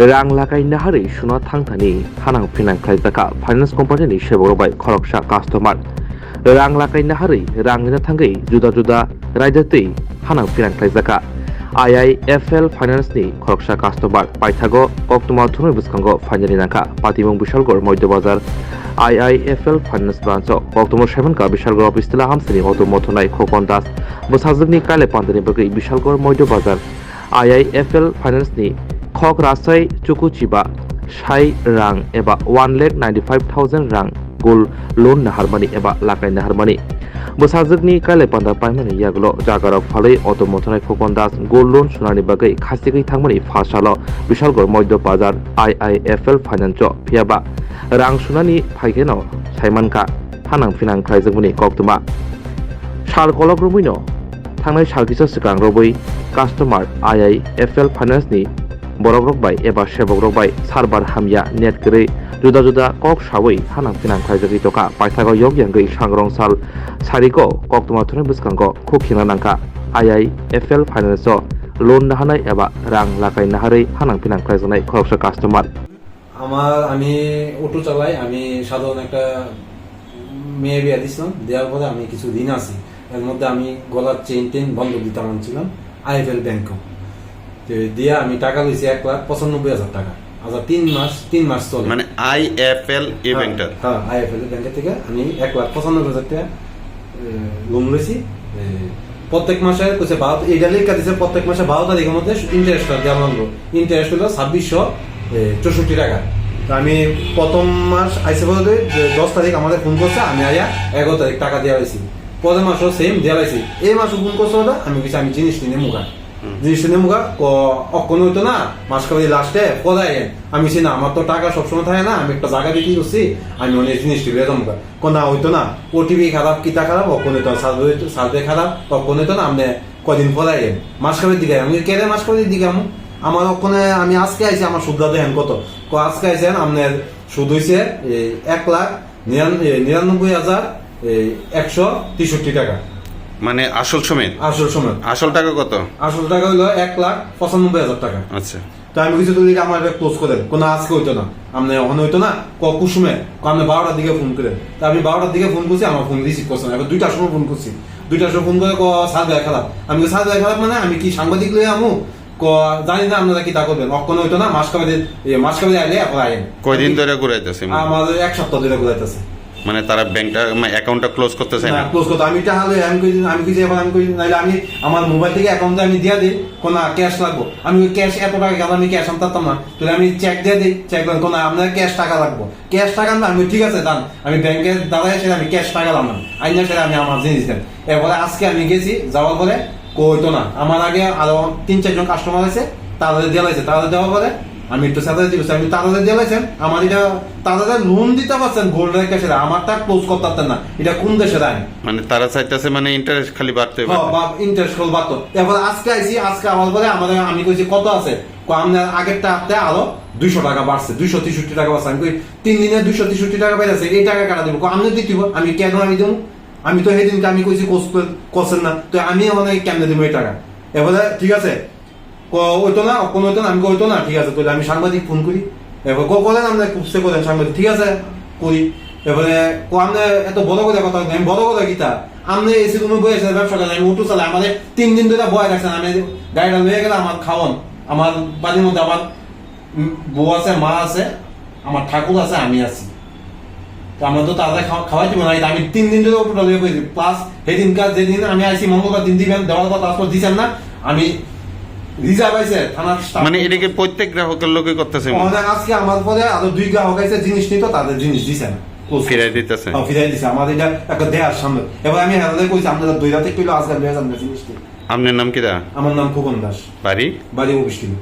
रां लागायनो हारै सुना थांथानि हानां फिनांख्लायजाखा फाइनान्स कम्पानिनि सेबरबाय खरकसा कास्टमार रां लागायनो हारै रांनिनो थांगै जुदा जुदा रायजोतै हानां फिनांख्लायजाखा IIFL फाइनान्सनि खरकसा कास्टमार पाइथागो कक्टमा थुमै बुसखांगो फाइनालि नाका पातिमुं बिशालगड़ मध्य बाजार IIFL फाइनान्स ब्रांच कक्टमा सेभेनका बिशालगड़ अफिस तिला हामसिनि अटो मथनाय खकन दास बसाजोगनि काले पान्दनि बगै बिशालगड़ मध्य बाजार IIFL फाइनान्सनि खक रासाय चुकुचिबा साइ रां एबा 1,95,000 रां गोल्ड लोन नाहारमानि एबा लागाय नाहारमानि बसाजोगनि काले पान्दा पाइमानि यागलो जागाराव फालै अटो मथनाय खकन दास गोल्ड लोन सुनानि बगै खासिगै थांमानि फासालो बिशालगड़ मध्य बाजार IIFL फाइनान्स फियाबा रां सुनानि फाइगेनो साइमानका हानां फिनांख्लायजोगमनि कक्टमा साल कलग्रमैनो थांनाय सालकिसा सिगां रबै कास्टमार IIFL फाइनान्सनि borok rok bai eba sebok rok bai sarbar hamya net gere juda juda kok sawai hanang pinang khaijagi toka paithago yogyang gei sangrong sal sariko koktoma thone buskango khokhina nangka IIFL finance loan nahanai eba rang lakai naharei hanang pinang khaijanai khoroksa customer আমি auto চালাই আমি সাধারণ একটা মেয়ে বিয়ে দিছিলাম দেওয়ার পরে আমি কিছু ঋণ আছি এর মধ্যে আমি গলার চেইন টেন বন্ধক দিতে আনছিলাম IIFL ব্যাংক দিয়ে আমি টাকা লইছি 1,95,000 টাকা আচ্ছা 3 মাস চলে মানে IIFL এই ব্যাংকটা হ্যাঁ IIFL ব্যাংক থেকে আমি 1,95,000 টাকা লোন লইছি প্রত্যেক মাসে কইছে 12 এইটা লেখা দিছে প্রত্যেক মাসে 12 তারিখের মধ্যে ইন্টারেস্টটা দেওয়া লাগলো ইন্টারেস্ট হলো 2,664 টাকা আমি প্রথম মাস আইসে বলতে 10 তারিখ আমাদের ফোন করছে আমি আয়া 11 তারিখ টাকা দেওয়া হয়েছি পরের মাসও সেম দেওয়া হয়েছি এই মাসও ফোন করছে ওটা আমি কিছু আমি জিনিস নিয়ে মুখা জিনিস নিয়ে মুখা অক্ষণ হইতো না মাস কাবাদি লাস্টে পদায় আমি না আমার তো টাকা সবসময় থাকে না আমি একটা জায়গা বিক্রি করছি আমি অনেক জিনিস টিপে মুখা কোন হইতো না ওটিভি খারাপ কিতা খারাপ অক্ষণ হইতো সার্ভে খারাপ অক্ষণ হইতো না আপনি কদিন পদায় মাস কাবাদি দিকে আমি কেটে মাস কাবাদি দিকে আমার ওখানে আমি আজকে আইছি আমার সুদ দেখেন কত আজকে আইছেন আপনার সুদ হইছে 1,99,163 টাকা মানে আসল সময় আসল টাকা কত আসল টাকা হইলো 1,95,000 টাকা আচ্ছা তো আমি কিছু তুলি আমার ক্লোজ করে কোন আজকে হইতো না আপনি ওখানে হইতো না কুসুমে আপনি 12টার দিকে ফোন করেন তা আমি 12টার দিকে ফোন করছি আমার ফোন রিসিভ করছে না এবার 2টার সময় ফোন করছি 2টার সময় ফোন করে সাত ভাই খারাপ আমি সাত ভাই খারাপ মানে আমি কি সাংবাদিক লই আমু জানি না আপনারা কি তা করবেন অক্ষণ হইতো না মাস কাবাদি আইলে এখন আইন কয়দিন ধরে ঘুরাইতেছে আমাদের 1 সপ্তাহ ধরে ঘুরাইতেছে মানে তারা ব্যাংকটা অ্যাকাউন্টটা ক্লোজ করতে চায় না ক্লোজ করতে আমি টাকা আমি কি এখন আমি কই নাইলে আমি আমার মোবাইল থেকে অ্যাকাউন্টে আমি দিয়া দেই কোন ক্যাশ লাগবো আমি ক্যাশ এত টাকা গেল আমি ক্যাশ আনতাম না তাহলে আমি চেক দিয়ে দিই চেক দেন কোন আপনার ক্যাশ টাকা লাগবো ক্যাশ টাকা না আমি ঠিক আছে দান আমি ব্যাংকের দাঁড়ায় সেটা আমি ক্যাশ টাকা লাম না আইনা সেটা আমি আমার জিনিস দেন এরপরে আজকে আমি গেছি যাওয়ার পরে কইতো না আমার আগে আরো 3-4 জন কাস্টমার আছে তাদের দেওয়া হয়েছে তাদের দেওয়ার পরে আমি একটু সাথে দিয়েছি আমি তাদের দিয়ে লাইছেন আমার এটা তাদের লোন দিতে পারছেন গোল্ড রেখে সেটা আমারটা ক্লোজ করতে পারতেন না এটা কোন দেশের আইন মানে তারা চাইতেছে মানে ইন্টারেস্ট খালি বাড়তে ইন্টারেস্ট খালি বাড়তো এরপরে আজকে আইছি আজকে আমার পরে আমাদের আমি কইছি কত আছে আপনার আগেরটা আপনি আরো 200 টাকা বাড়ছে 263 টাকা বাড়ছে আমি কই 3 দিনে 263 টাকা পাইছে এই টাকা কাটা দিব আপনি দিতে আমি কেন আমি দেবো আমি তো সেদিনকে আমি কইছি করছেন না তো আমি অনেক কেমনে দেবো এই টাকা এরপরে ঠিক আছে ওইতো না কোনো হইতো না আমি কইতো না ঠিক আছে তাহলে আমি সাংবাদিক ফোন করি এবার করেন আপনি কুপসে করেন সাংবাদিক ঠিক আছে করি এবারে আপনি এত বড় করে কথা আমি বড় কথা কিতা আপনি এসি রুমে বয়ে এসে ব্যবসা করেন আমি অটো চালাই আমাদের 3 দিন ধরে বয়ে রাখছেন আমি গাড়িটা লয়ে গেলে আমার খাওয়ান আমার বাড়ির মধ্যে আমার বউ আছে মা আছে আমার ঠাকুর আছে আমি আছি তো আমরা তো তাদের খাওয়াই দিব না আমি 3 দিন ধরে অটোটা লয়ে বইছি প্লাস সেদিনকার যেদিন আমি আইছি মঙ্গলবার দিন দিবেন দেওয়ার কথা তারপর দিচ্ছেন না আমি রিজার্ভ আছে থানার মানে এটাকে প্রত্যেক গ্রাহকের লোকে করতেছে আজকে আমার পরে আরো 2 গ্রাহক আছে জিনিস নিত তাদের জিনিস দিছে না ফিরাই দিতেছে ফিরাই দিছে আমাদের এটা একটা দেয়ার সামনে এবার আমি হেলালে কইছি আপনারা 2 রাতে কইলো আজকে লয়ে যান জিনিস আপনার নাম কি দা আমার নাম খোকন দাস বাড়ি 22 কিলো